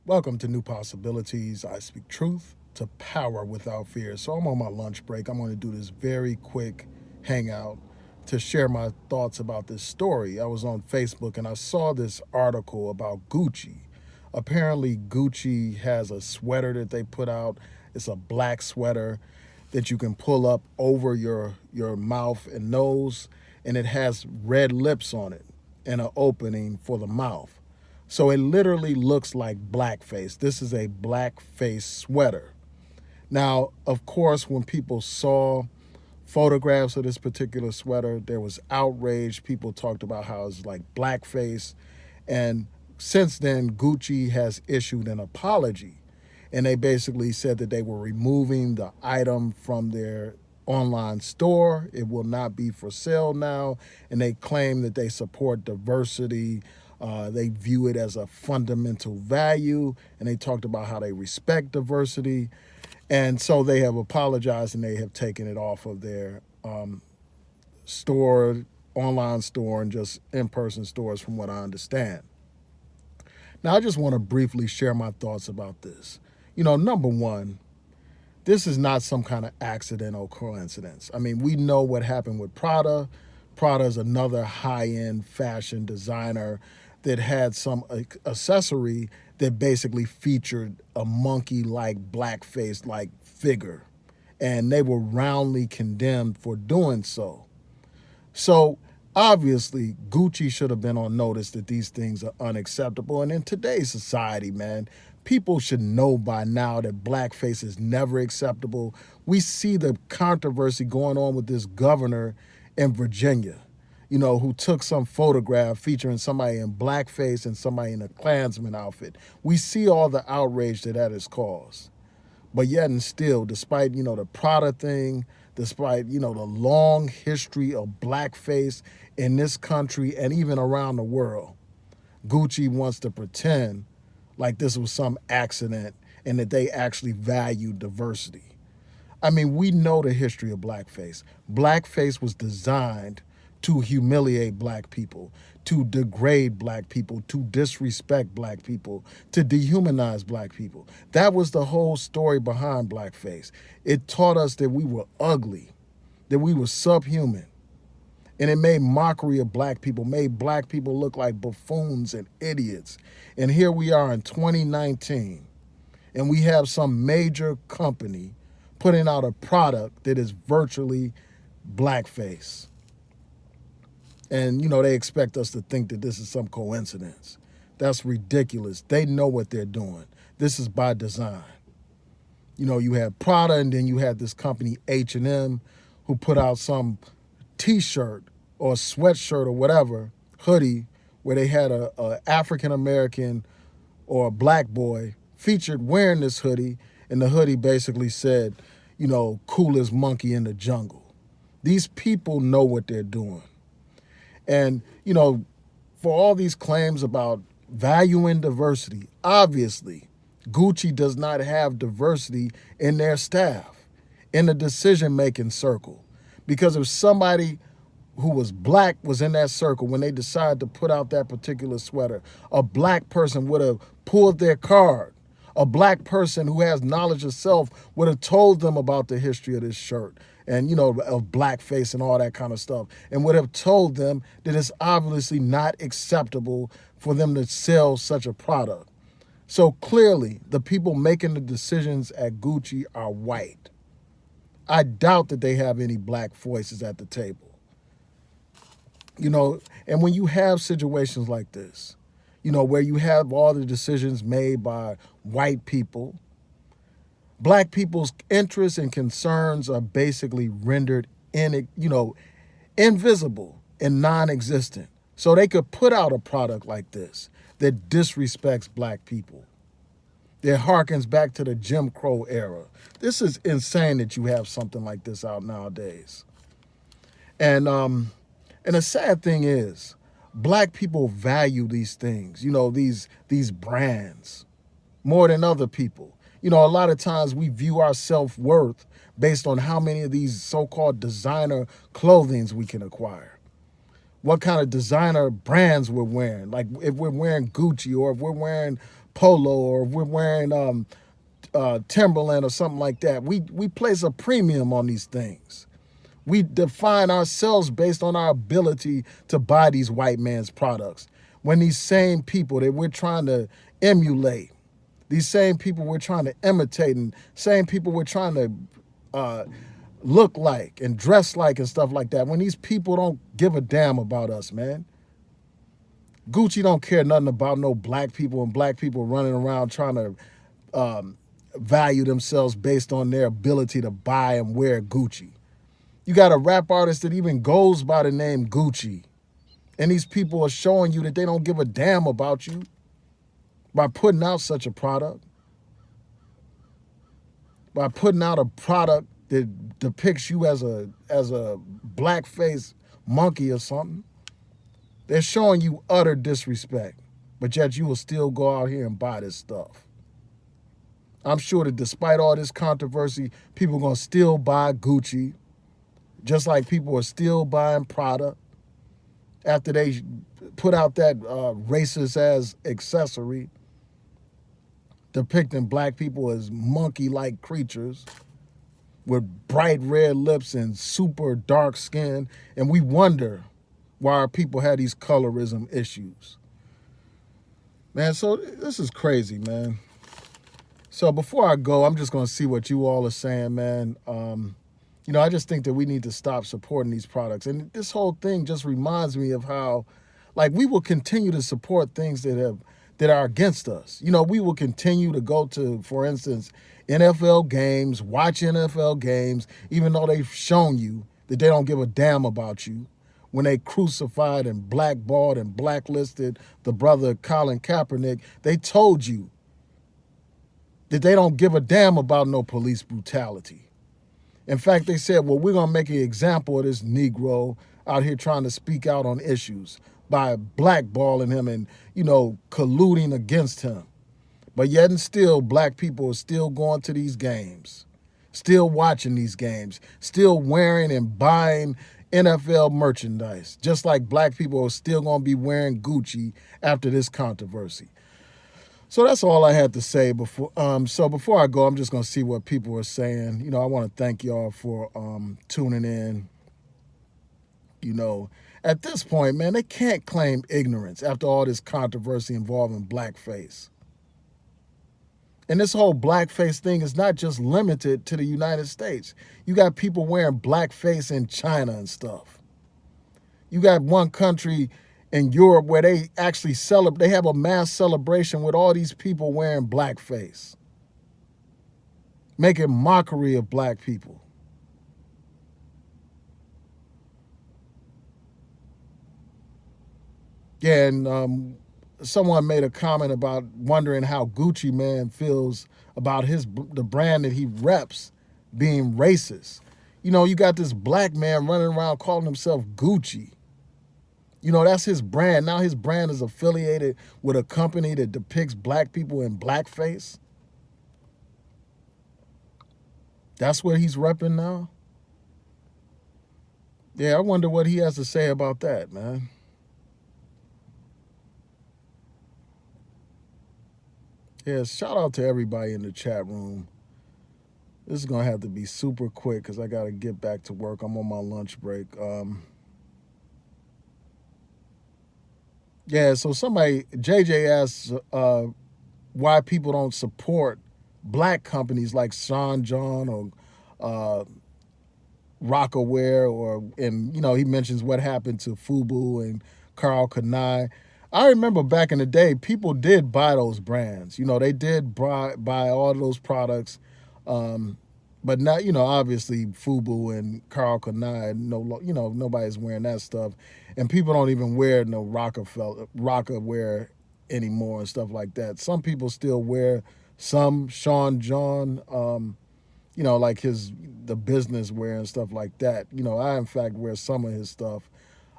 Welcome to New Possibilities. I speak truth to power without fear. So I'm on my lunch break. I'm going to do this very quick hangout to share my thoughts about this story. I was on Facebook and I saw this article about Gucci. Apparently, Gucci has a sweater that they put out. It's a black sweater that you can pull up over your mouth and nose, and it has red lips on it and an opening for the mouth. So it literally looks like blackface. This is a blackface sweater. Now, of course, when people saw photographs of this particular sweater, there was outrage. People talked about how it's like blackface. And since then, Gucci has issued an apology. And they basically said that they were removing the item from their online store. It will not be for sale now. And they claim that they support diversity. They view it as a fundamental value. And they talked about how they respect diversity. And so they have apologized and they have taken it off of their store, online store, and just in person stores, from what I understand. Now, I just want to briefly share my thoughts about this. Number one, this is not some kind of accident or coincidence. I mean, we know what happened with Prada. Prada is another high end fashion designer that had some accessory that basically featured a monkey like blackface like figure. And they were roundly condemned for doing so. So obviously, Gucci should have been on notice that these things are unacceptable. And in today's society, man, people should know by now that blackface is never acceptable. We see the controversy going on with this governor in Virginia, who took some photograph featuring somebody in blackface and somebody in a Klansman outfit. We see all the outrage that has caused. But yet and still, despite, the Prada thing, despite, the long history of blackface in this country and even around the world, Gucci wants to pretend like this was some accident and that they actually value diversity. I mean, we know the history of blackface. Blackface was designed to humiliate black people, to degrade black people, to disrespect black people, to dehumanize black people. That was the whole story behind blackface. It taught us that we were ugly, that we were subhuman. And it made mockery of black people, made black people look like buffoons and idiots. And here we are in 2019, and we have some major company putting out a product that is virtually blackface. And, they expect us to think that this is some coincidence. That's ridiculous. They know what they're doing. This is by design. You had Prada, and then you had this company H&M who put out some T-shirt or sweatshirt or whatever, hoodie, where they had a African-American or a black boy featured wearing this hoodie, and the hoodie basically said, coolest monkey in the jungle. These people know what they're doing. And, for all these claims about valuing diversity, obviously, Gucci does not have diversity in their staff, in the decision-making circle. Because if somebody who was black was in that circle when they decided to put out that particular sweater, a black person would have pulled their card. A black person who has knowledge of self would have told them about the history of this shirt and, of blackface and all that kind of stuff, and would have told them that it's obviously not acceptable for them to sell such a product. So clearly, the people making the decisions at Gucci are white. I doubt that they have any black voices at the table. And when you have situations like this, where you have all the decisions made by white people, black people's interests and concerns are basically rendered invisible and non-existent. So they could put out a product like this that disrespects black people, that harkens back to the Jim Crow era. This is insane that you have something like this out nowadays. And the sad thing is, black people value these things, these brands more than other people. A lot of times we view our self-worth based on how many of these so-called designer clothings we can acquire, what kind of designer brands we're wearing. Like if we're wearing Gucci or if we're wearing polo, or we're wearing Timberland or something like that. We place a premium on these things. We define ourselves based on our ability to buy these white man's products. When these same people that we're trying to emulate, these same people we're trying to imitate, and same people we're trying to uh, look like and dress like and stuff like that, when these people don't give a damn about us, man. Gucci don't care nothing about no black people, and black people running around trying to value themselves based on their ability to buy and wear Gucci. You got a rap artist that even goes by the name Gucci. And these people are showing you that they don't give a damn about you by putting out such a product, by putting out a product that depicts you as a blackface monkey or something. They're showing you utter disrespect, but yet you will still go out here and buy this stuff. I'm sure that despite all this controversy, people are going to still buy Gucci, just like people are still buying Prada after they put out that racist ass accessory depicting black people as monkey-like creatures with bright red lips and super dark skin, and we wonder why our people had these colorism issues. Man, so this is crazy, man. So before I go, I'm just going to see what you all are saying, man. I just think that we need to stop supporting these products. And this whole thing just reminds me of how, like, we will continue to support things that are against us. We will continue to go to, for instance, NFL games, watch NFL games, even though they've shown you that they don't give a damn about you. When they crucified and blackballed and blacklisted the brother Colin Kaepernick, they told you that they don't give a damn about no police brutality. In fact, they said, well, we're going to make an example of this Negro out here trying to speak out on issues by blackballing him and, colluding against him. But yet and still, black people are still going to these games, still watching these games, still wearing and buying NFL merchandise, just like black people are still going to be wearing Gucci after this controversy. So that's all I had to say before. So before I go, I'm just going to see what people are saying. I want to thank y'all for tuning in. At this point, man, they can't claim ignorance after all this controversy involving blackface. And this whole blackface thing is not just limited to the United States. You got people wearing blackface in China and stuff. You got one country in Europe where they actually they have a mass celebration with all these people wearing blackface, making mockery of black people. Yeah, and someone made a comment about wondering how Gucci Man feels about the brand that he reps being racist. You got this black man running around calling himself Gucci. That's his brand. Now his brand is affiliated with a company that depicts black people in blackface. That's what he's repping now. Yeah, I wonder what he has to say about that, man. Yeah, shout out to everybody in the chat room. This is going to have to be super quick because I got to get back to work. I'm on my lunch break. Yeah, so JJ asks why people don't support black companies like Sean John or Rockaware, and he mentions what happened to Fubu and Karl Kanai. I remember back in the day, people did buy those brands. They did buy all those products. But now, obviously Fubu and Karl Kanai, nobody's wearing that stuff. And people don't even wear no Rockaware anymore and stuff like that. Some people still wear some Sean John, like the business wear and stuff like that. I, in fact, wear some of his stuff.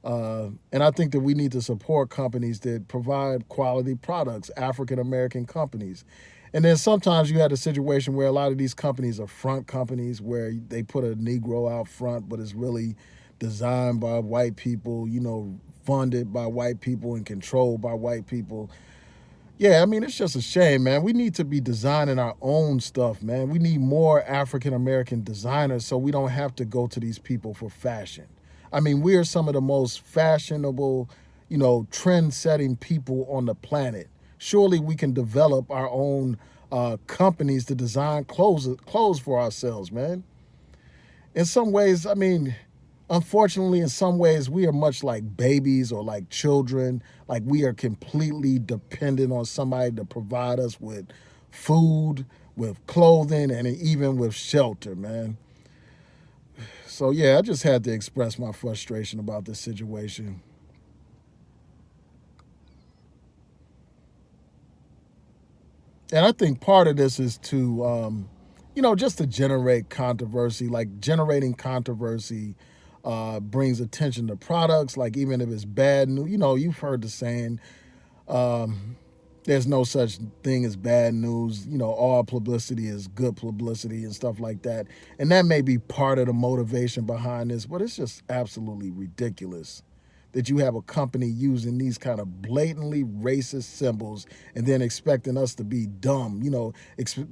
And I think that we need to support companies that provide quality products, African-American companies. And then sometimes you had a situation where a lot of these companies are front companies where they put a Negro out front, but it's really designed by white people, funded by white people and controlled by white people. Yeah, I mean, it's just a shame, man. We need to be designing our own stuff, man. We need more African American designers so we don't have to go to these people for fashion. I mean, we are some of the most fashionable, trend setting people on the planet. Surely we can develop our own companies to design clothes for ourselves, man. In some ways, I mean, unfortunately, in some ways, we are much like babies or like children. Like we are completely dependent on somebody to provide us with food, with clothing, and even with shelter, man. So, yeah, I just had to express my frustration about this situation. And I think part of this is to, just to generate controversy. Like generating controversy brings attention to products. Like even if it's bad news, you've heard the saying, um, "There's no such thing as bad news." All publicity is good publicity and stuff like that. And that may be part of the motivation behind this, but it's just absolutely ridiculous that you have a company using these kind of blatantly racist symbols and then expecting us to be dumb,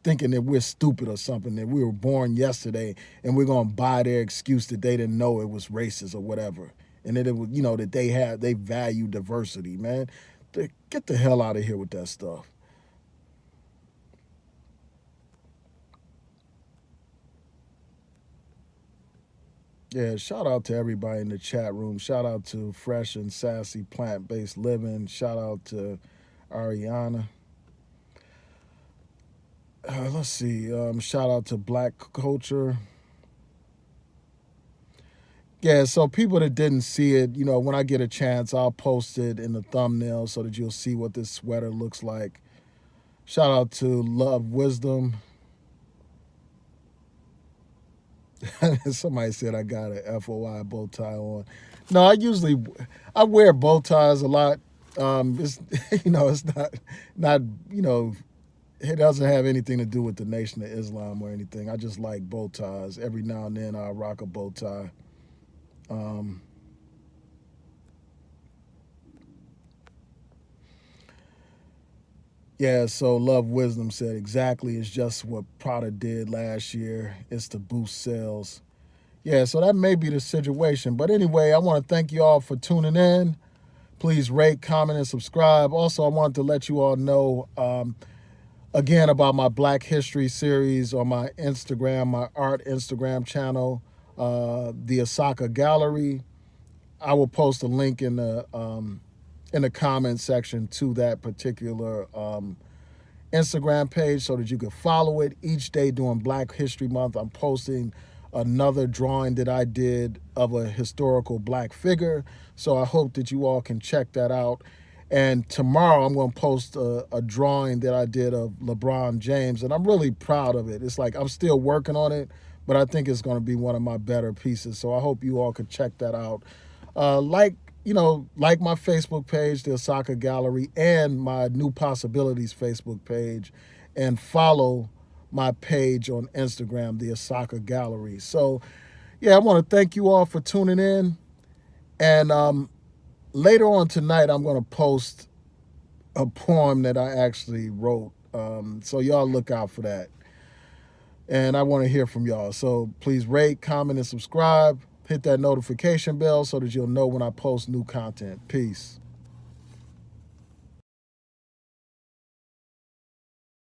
thinking that we're stupid or something, that we were born yesterday and we're going to buy their excuse that they didn't know it was racist or whatever. And that it was, that they value diversity, man. Get the hell out of here with that stuff. Yeah, shout out to everybody in the chat room. Shout out to Fresh and Sassy Plant Based Living. Shout out to Ariana. Let's see. Shout out to Black Culture. Yeah, so people that didn't see it, when I get a chance, I'll post it in the thumbnail so that you'll see what this sweater looks like. Shout out to Love Wisdom. Somebody said I got an FOI bow tie on. No, I wear bow ties a lot. It's it's not it doesn't have anything to do with the Nation of Islam or anything. I just like bow ties. Every now and then I'll rock a bow tie. Um, yeah, so Love Wisdom said exactly. It's just what Prada did last year. It's to boost sales. Yeah, so that may be the situation. But anyway, I want to thank you all for tuning in. Please rate, comment, and subscribe. Also, I wanted to let you all know again about my Black History series on my Instagram, my art Instagram channel, the Osaka Gallery. I will post a link in the comment section to that particular Instagram page so that you can follow it. Each day during Black History Month, I'm posting another drawing that I did of a historical black figure. So I hope that you all can check that out. And tomorrow I'm going to post a drawing that I did of LeBron James, and I'm really proud of it. It's like I'm still working on it, but I think it's going to be one of my better pieces. So I hope you all could check that out. Like my Facebook page, the Osaka Gallery, and my New Possibilities Facebook page, and follow my page on Instagram, the Osaka Gallery. So, yeah, I want to thank you all for tuning in. And later on tonight, I'm going to post a poem that I actually wrote. So, y'all look out for that. And I want to hear from y'all. So, please rate, comment, and subscribe. Hit that notification bell so that you'll know when I post new content. Peace.